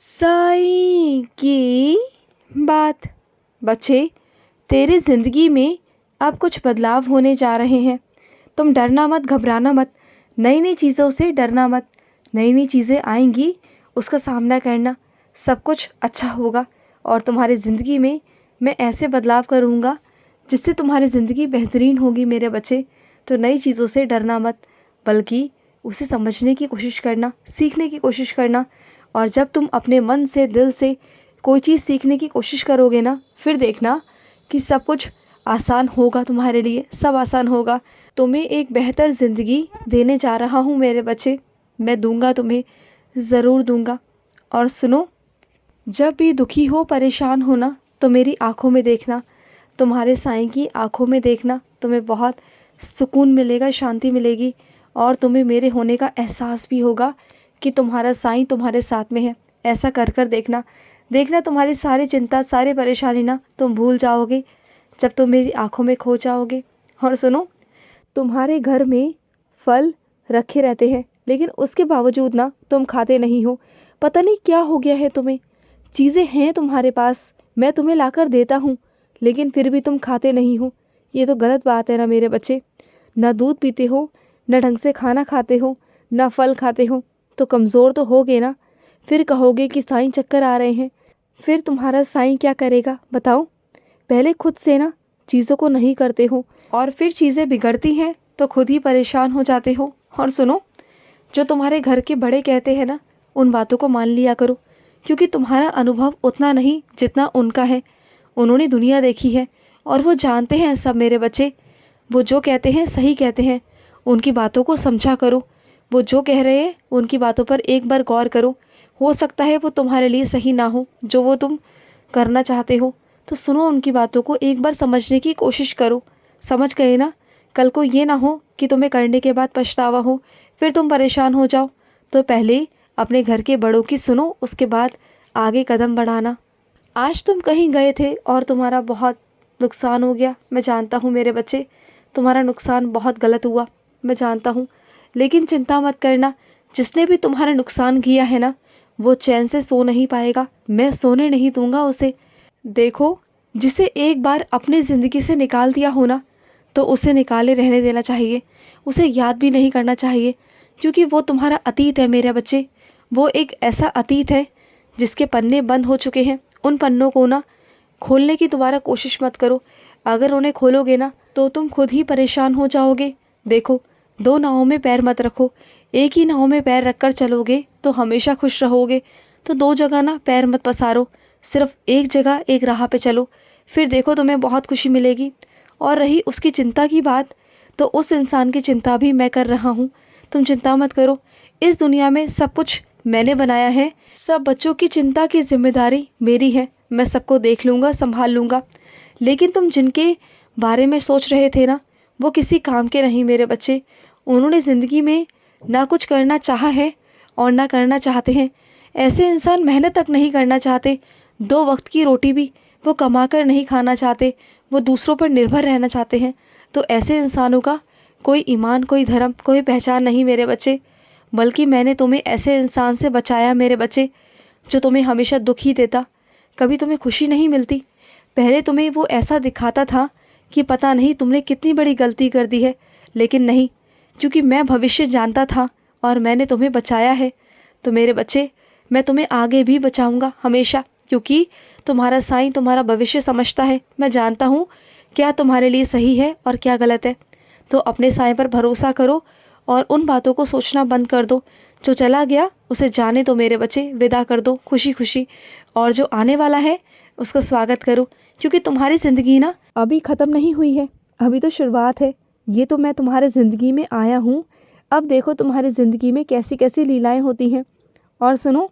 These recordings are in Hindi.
साईं की बात। बच्चे, तेरी ज़िंदगी में अब कुछ बदलाव होने जा रहे हैं। तुम डरना मत, घबराना मत, नई नई चीज़ों से डरना मत। नई नई चीज़ें आएंगी, उसका सामना करना, सब कुछ अच्छा होगा। और तुम्हारी ज़िंदगी में मैं ऐसे बदलाव करूँगा जिससे तुम्हारी ज़िंदगी बेहतरीन होगी मेरे बच्चे। तो नई चीज़ों से डरना मत, बल्कि उसे समझने की कोशिश करना, सीखने की कोशिश करना। और जब तुम अपने मन से, दिल से कोई चीज़ सीखने की कोशिश करोगे ना, फिर देखना कि सब कुछ आसान होगा तुम्हारे लिए, सब आसान होगा। तुम्हें एक बेहतर ज़िंदगी देने जा रहा हूँ मेरे बच्चे। मैं दूंगा तुम्हें, ज़रूर दूंगा। और सुनो, जब भी दुखी हो, परेशान हो ना, तो मेरी आँखों में देखना, तुम्हारे साईं की आँखों में देखना। तुम्हें बहुत सुकून मिलेगा, शांति मिलेगी। और तुम्हें मेरे होने का एहसास भी होगा कि तुम्हारा साईं तुम्हारे साथ में है। ऐसा कर कर देखना, देखना तुम्हारी सारी चिंता, सारी परेशानी ना तुम भूल जाओगे जब तुम मेरी आँखों में खो जाओगे। और सुनो, तुम्हारे घर में फल रखे रहते हैं, लेकिन उसके बावजूद ना तुम खाते नहीं हो। पता नहीं क्या हो गया है तुम्हें। चीज़ें हैं तुम्हारे पास, मैं तुम्हें लाकर देता हूँ, लेकिन फिर भी तुम खाते नहीं हो। ये तो गलत बात है ना मेरे बच्चे। ना दूध पीते हो, ना ढंग से खाना खाते हो, ना फल खाते हो, तो कमज़ोर तो होगे ना। फिर कहोगे कि साईं चक्कर आ रहे हैं। फिर तुम्हारा साईं क्या करेगा बताओ? पहले खुद से ना चीज़ों को नहीं करते हो, और फिर चीज़ें बिगड़ती हैं तो खुद ही परेशान हो जाते हो। और सुनो, जो तुम्हारे घर के बड़े कहते हैं ना, उन बातों को मान लिया करो, क्योंकि तुम्हारा अनुभव उतना नहीं जितना उनका है। उन्होंने दुनिया देखी है और वो जानते हैं सब मेरे बच्चे। वो जो कहते हैं सही कहते हैं, उनकी बातों को समझा करो। वो जो कह रहे हैं उनकी बातों पर एक बार गौर करो। हो सकता है वो तुम्हारे लिए सही ना हो, जो वो तुम करना चाहते हो। तो सुनो उनकी बातों को, एक बार समझने की कोशिश करो। समझ गए ना? कल को ये ना हो कि तुम्हें करने के बाद पछतावा हो, फिर तुम परेशान हो जाओ। तो पहले अपने घर के बड़ों की सुनो, उसके बाद आगे कदम बढ़ाना। आज तुम कहीं गए थे और तुम्हारा बहुत नुकसान हो गया। मैं जानता हूँ मेरे बच्चे, तुम्हारा नुकसान बहुत गलत हुआ, मैं जानता हूँ। लेकिन चिंता मत करना, जिसने भी तुम्हारा नुकसान किया है ना, वो चैन से सो नहीं पाएगा। मैं सोने नहीं दूंगा उसे। देखो, जिसे एक बार अपनी ज़िंदगी से निकाल दिया हो ना, तो उसे निकाले रहने देना चाहिए। उसे याद भी नहीं करना चाहिए, क्योंकि वो तुम्हारा अतीत है मेरे बच्चे। वो एक ऐसा अतीत है जिसके पन्ने बंद हो चुके हैं। उन पन्नों को ना खोलने की दोबारा कोशिश मत करो। अगर उन्हें खोलोगे ना, तो तुम खुद ही परेशान हो जाओगे। देखो, दो नावों में पैर मत रखो। एक ही नाव में पैर रखकर चलोगे तो हमेशा खुश रहोगे। तो दो जगह ना पैर मत पसारो, सिर्फ एक जगह, एक राह पे चलो। फिर देखो तुम्हें बहुत खुशी मिलेगी। और रही उसकी चिंता की बात, तो उस इंसान की चिंता भी मैं कर रहा हूँ। तुम चिंता मत करो। इस दुनिया में सब कुछ मैंने बनाया है। सब बच्चों की चिंता की जिम्मेदारी मेरी है। मैं सबको देख लूँगा, संभाल लूँगा। लेकिन तुम जिनके बारे में सोच रहे थे ना, वो किसी काम के नहीं मेरे बच्चे। उन्होंने ज़िंदगी में ना कुछ करना चाहा है और ना करना चाहते हैं। ऐसे इंसान मेहनत तक नहीं करना चाहते। दो वक्त की रोटी भी वो कमा कर नहीं खाना चाहते। वो दूसरों पर निर्भर रहना चाहते हैं। तो ऐसे इंसानों का कोई ईमान, कोई धर्म, कोई पहचान नहीं मेरे बच्चे। बल्कि मैंने तुम्हें ऐसे इंसान से बचाया मेरे बच्चे, जो तुम्हें हमेशा दुख ही देता, कभी तुम्हें खुशी नहीं मिलती। पहले तुम्हें वो ऐसा दिखाता था कि पता नहीं तुमने कितनी बड़ी गलती कर दी है, लेकिन नहीं, क्योंकि मैं भविष्य जानता था और मैंने तुम्हें बचाया है। तो मेरे बच्चे, मैं तुम्हें आगे भी बचाऊंगा हमेशा, क्योंकि तुम्हारा साईं तुम्हारा भविष्य समझता है। मैं जानता हूँ क्या तुम्हारे लिए सही है और क्या गलत है। तो अपने साईं पर भरोसा करो और उन बातों को सोचना बंद कर दो। जो चला गया उसे जाने दो मेरे बच्चे, विदा कर दो खुशी खुशी। और जो आने वाला है उसका स्वागत करो, क्योंकि तुम्हारी ज़िंदगी ना अभी ख़त्म नहीं हुई है, अभी तो शुरुआत है। ये तो मैं तुम्हारे ज़िंदगी में आया हूँ। अब देखो तुम्हारी ज़िंदगी में कैसी कैसी लीलाएं होती हैं। और सुनो,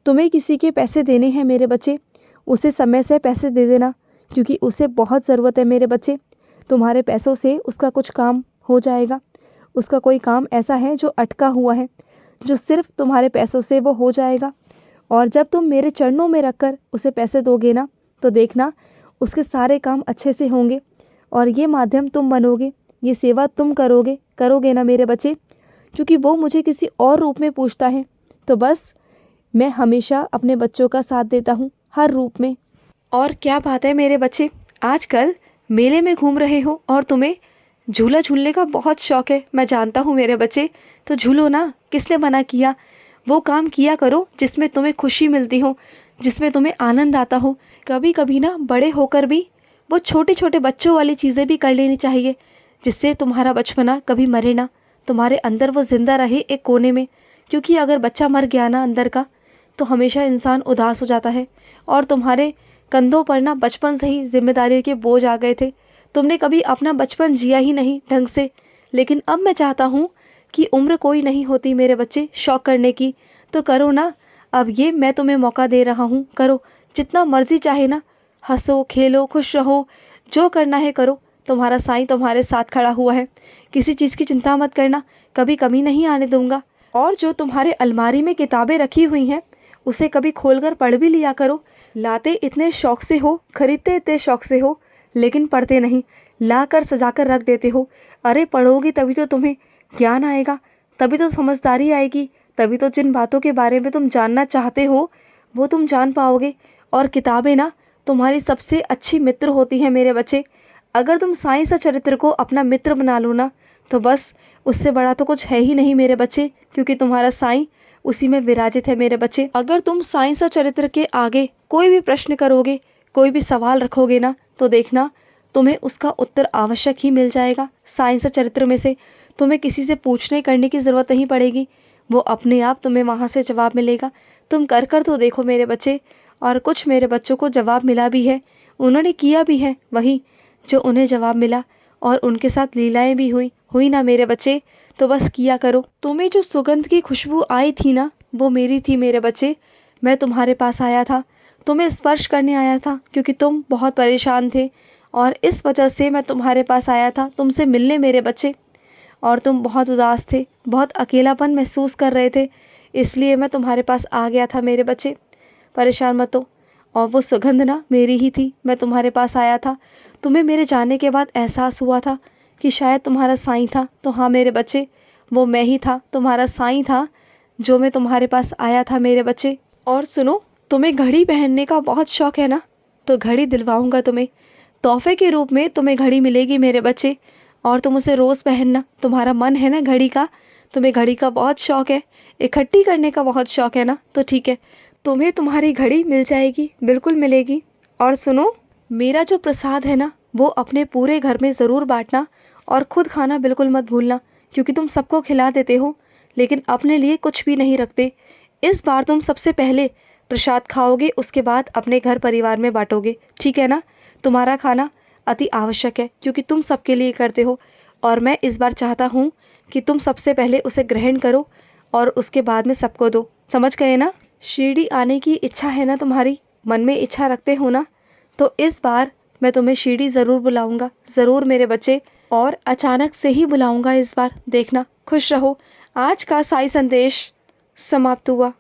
तुम्हें किसी के पैसे देने हैं मेरे बच्चे, उसे समय से पैसे दे देना, क्योंकि उसे बहुत ज़रूरत है मेरे बच्चे। तुम्हारे पैसों से उसका कुछ काम हो जाएगा। उसका कोई काम ऐसा है जो अटका हुआ है, जो सिर्फ तुम्हारे पैसों से वो हो जाएगा। और जब तुम मेरे चरणों में रखकर उसे पैसे दोगे ना, तो देखना उसके सारे काम अच्छे से होंगे। और ये माध्यम तुम बनोगे, ये सेवा तुम करोगे ना मेरे बच्चे, क्योंकि वो मुझे किसी और रूप में पूछता है। तो बस मैं हमेशा अपने बच्चों का साथ देता हूँ हर रूप में। और क्या बात है मेरे बच्चे, आजकल मेले में घूम रहे हो और तुम्हें झूला झूलने का बहुत शौक है। मैं जानता हूँ मेरे बच्चे, तो झूलो ना, किसने मना किया। वो काम किया करो जिसमें तुम्हें खुशी मिलती हो, जिसमें तुम्हें आनंद आता हो। कभी कभी ना बड़े होकर भी वो छोटे छोटे बच्चों वाली चीज़ें भी कर लेनी चाहिए, जिससे तुम्हारा बचपना कभी मरे ना, तुम्हारे अंदर वो ज़िंदा रहे एक कोने में। क्योंकि अगर बच्चा मर गया ना अंदर का, तो हमेशा इंसान उदास हो जाता है। और तुम्हारे कंधों पर ना बचपन से ही जिम्मेदारी के बोझ आ गए थे। तुमने कभी अपना बचपन जिया ही नहीं ढंग से। लेकिन अब मैं चाहता हूँ कि उम्र कोई नहीं होती मेरे बच्चे शौक करने की, तो करो ना। अब ये मैं तुम्हें मौका दे रहा हूँ, करो जितना मर्जी चाहे ना, हंसो खेलो खुश रहो, जो करना है करो। तुम्हारा साईं तुम्हारे साथ खड़ा हुआ है, किसी चीज़ की चिंता मत करना, कभी कमी नहीं आने दूंगा। और जो तुम्हारे अलमारी में किताबें रखी हुई हैं, उसे कभी खोलकर पढ़ भी लिया करो। लाते इतने शौक से हो, खरीदते इतने शौक से हो, लेकिन पढ़ते नहीं, ला कर सजा कर रख देते हो। अरे पढ़ोगी तभी तो तुम्हें ज्ञान आएगा, तभी तो समझदारी आएगी, तभी तो जिन बातों के बारे में तुम जानना चाहते हो वो तुम जान पाओगे। और किताबें ना तुम्हारी सबसे अच्छी मित्र होती हैं मेरे बच्चे। अगर तुम साईं सा चरित्र को अपना मित्र बना लो ना, तो बस उससे बड़ा तो कुछ है ही नहीं मेरे बच्चे, क्योंकि तुम्हारा साईं उसी में विराजित है मेरे बच्चे। अगर तुम साईं सा चरित्र के आगे कोई भी प्रश्न करोगे, कोई भी सवाल रखोगे ना, तो देखना तुम्हें उसका उत्तर आवश्यक ही मिल जाएगा। साईं सा चरित्र में से तुम्हें किसी से पूछने करने की ज़रूरत नहीं पड़ेगी, वो अपने आप तुम्हें वहाँ से जवाब मिलेगा। तुम कर तो देखो मेरे बच्चे। और कुछ मेरे बच्चों को जवाब मिला भी है, उन्होंने किया भी है वही जो उन्हें जवाब मिला, और उनके साथ लीलाएं भी हुई ना मेरे बच्चे। तो बस किया करो। तुम्हें जो सुगंध की खुशबू आई थी ना, वो मेरी थी मेरे बच्चे। मैं तुम्हारे पास आया था, तुम्हें स्पर्श करने आया था, क्योंकि तुम बहुत परेशान थे और इस वजह से मैं तुम्हारे पास आया था तुमसे मिलने मेरे बच्चे। और तुम बहुत उदास थे, बहुत अकेलापन महसूस कर रहे थे, इसलिए मैं तुम्हारे पास आ गया था मेरे बच्चे। परेशान मत हो। और वो सुगंध ना मेरी ही थी, मैं तुम्हारे पास आया था। तुम्हें मेरे जाने के बाद एहसास हुआ था कि शायद तुम्हारा साईं था, तो हाँ मेरे बच्चे, वो मैं ही था, तुम्हारा साईं था जो मैं तुम्हारे पास आया था मेरे बच्चे। और सुनो, तुम्हें घड़ी पहनने का बहुत शौक़ है ना, तो घड़ी दिलवाऊंगा तुम्हें, तोहफे के रूप में तुम्हें घड़ी मिलेगी मेरे बच्चे। और तुम उसे रोज़ पहनना, तुम्हारा मन है ना घड़ी का, तुम्हें घड़ी का बहुत शौक़ है, इकट्ठी करने का बहुत शौक़ है ना, तो ठीक है, तुम्हें तुम्हारी घड़ी मिल जाएगी, बिल्कुल मिलेगी। और सुनो, मेरा जो प्रसाद है ना, वो अपने पूरे घर में ज़रूर बांटना, और ख़ुद खाना बिल्कुल मत भूलना, क्योंकि तुम सबको खिला देते हो लेकिन अपने लिए कुछ भी नहीं रखते। इस बार तुम सबसे पहले प्रसाद खाओगे, उसके बाद अपने घर परिवार में बांटोगे, ठीक है ना। तुम्हारा खाना अति आवश्यक है, क्योंकि तुम सबके लिए करते हो, और मैं इस बार चाहता हूँ कि तुम सबसे पहले उसे ग्रहण करो और उसके बाद में सबको दो, समझ गए ना। शिरडी आने की इच्छा है ना तुम्हारी, मन में इच्छा रखते हो ना, तो इस बार मैं तुम्हें शिरडी ज़रूर बुलाऊंगा, ज़रूर मेरे बच्चे, और अचानक से ही बुलाऊंगा इस बार, देखना। खुश रहो। आज का साई संदेश समाप्त हुआ।